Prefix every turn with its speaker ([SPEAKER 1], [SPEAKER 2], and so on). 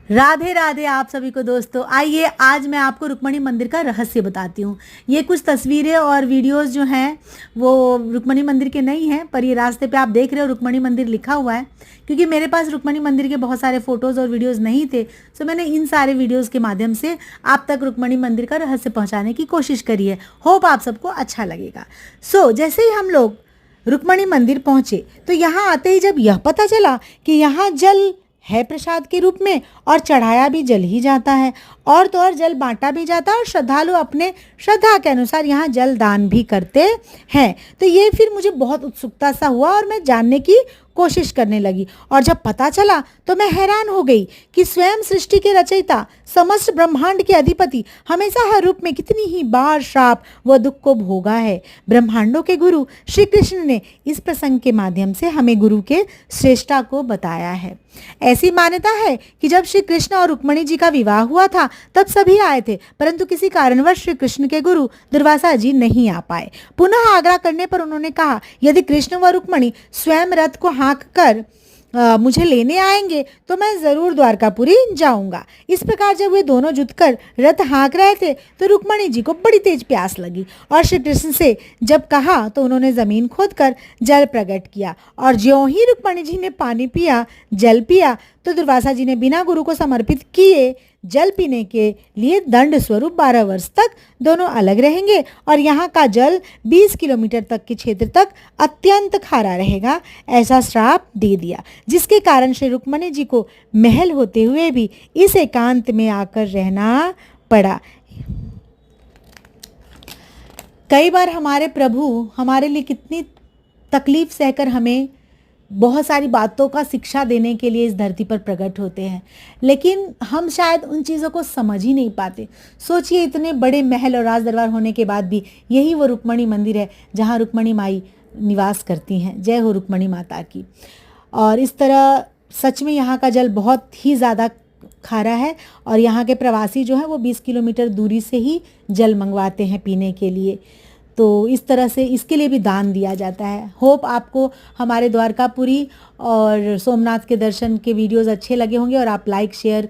[SPEAKER 1] राधे राधे आप सभी को दोस्तों। आइए आज मैं आपको रुक्मणी मंदिर का रहस्य बताती हूँ। ये कुछ तस्वीरें और वीडियोस जो हैं वो रुक्मणी मंदिर के नहीं हैं, पर ये रास्ते पे आप देख रहे हो रुक्मणी मंदिर लिखा हुआ है। क्योंकि मेरे पास रुक्मणी मंदिर के बहुत सारे फोटोज़ और वीडियोज़ नहीं थे, तो मैंने इन सारे वीडियोज़ के माध्यम से आप तक रुक्मणी मंदिर का रहस्य पहुँचाने की कोशिश करी है। होप आप सबको अच्छा लगेगा। जैसे ही हम लोग रुक्मणी मंदिर पहुँचे तो यहाँ आते ही जब यह पता चला कि यहाँ जल है प्रसाद के रूप में और चढ़ाया भी जल ही जाता है, और तो और जल बांटा भी जाता है और श्रद्धालु अपने श्रद्धा के अनुसार यहाँ जल दान भी करते हैं। तो ये फिर मुझे बहुत उत्सुकता सा हुआ और मैं जानने की कोशिश करने लगी, और जब पता चला तो मैं हैरान हो गई कि स्वयं सृष्टि के रचयिता, समस्त ब्रह्मांड के अधिपति हमेशा हर रूप में कितनी ही बार श्राप व दुख को भोगा है। ब्रह्मांडों के गुरु श्री कृष्ण ने इस प्रसंग के माध्यम से हमें गुरु के श्रेष्ठता को बताया है। ऐसी मान्यता है कि जब श्री कृष्ण और रुक्मणी जी का विवाह हुआ था तब सभी आए थे, परंतु किसी कारणवश श्री कृष्ण के गुरु दुर्वासा जी नहीं आ पाए। पुनः आग्रह करने पर उन्होंने कहा, यदि कृष्ण व रुक्मणी स्वयं रथ को हाँक कर मुझे लेने आएंगे तो मैं जरूर द्वारकापुरी जाऊंगा। इस प्रकार जब वे दोनों जुटकर रथ हाँक रहे थे तो रुक्मणी जी को बड़ी तेज प्यास लगी, और श्री कृष्ण से जब कहा तो उन्होंने जमीन खोदकर जल प्रकट किया, और ज्यों ही रुक्मणी जी ने पानी पिया, जल पिया, तो दुर्वासा जी ने बिना गुरु को समर्पित किए जल पीने के लिए दंड स्वरूप 12 वर्ष तक दोनों अलग रहेंगे, और यहाँ का जल 20 किलोमीटर तक के क्षेत्र तक अत्यंत खारा रहेगा, ऐसा श्राप दे दिया, जिसके कारण श्री रुक्मणी जी को महल होते हुए भी इस एकांत में आकर रहना पड़ा। कई बार हमारे प्रभु हमारे लिए कितनी तकलीफ सहकर हमें बहुत सारी बातों का शिक्षा देने के लिए इस धरती पर प्रकट होते हैं, लेकिन हम शायद उन चीज़ों को समझ ही नहीं पाते। सोचिए, इतने बड़े महल और राज दरबार होने के बाद भी यही वो रुक्मणी मंदिर है जहाँ रुक्मणी माई निवास करती हैं। जय हो रुक्मणी माता की। और इस तरह सच में यहाँ का जल बहुत ही ज़्यादा खारा है, और यहाँ के प्रवासी जो हैं वो 20 किलोमीटर दूरी से ही जल मंगवाते हैं पीने के लिए। तो इस तरह से इसके लिए भी दान दिया जाता है। होप आपको हमारे द्वारकापुरी और सोमनाथ के दर्शन के वीडियोस अच्छे लगे होंगे और आप लाइक शेयर